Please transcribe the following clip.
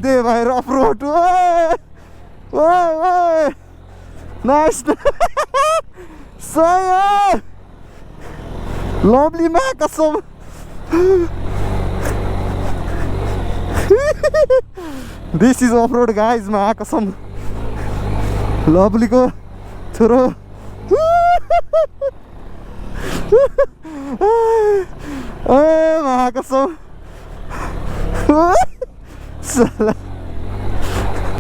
they भाइ rough road ओए nice सही लभली मा कसम this is off road guys मा कसम लभली को छोरो मा कसम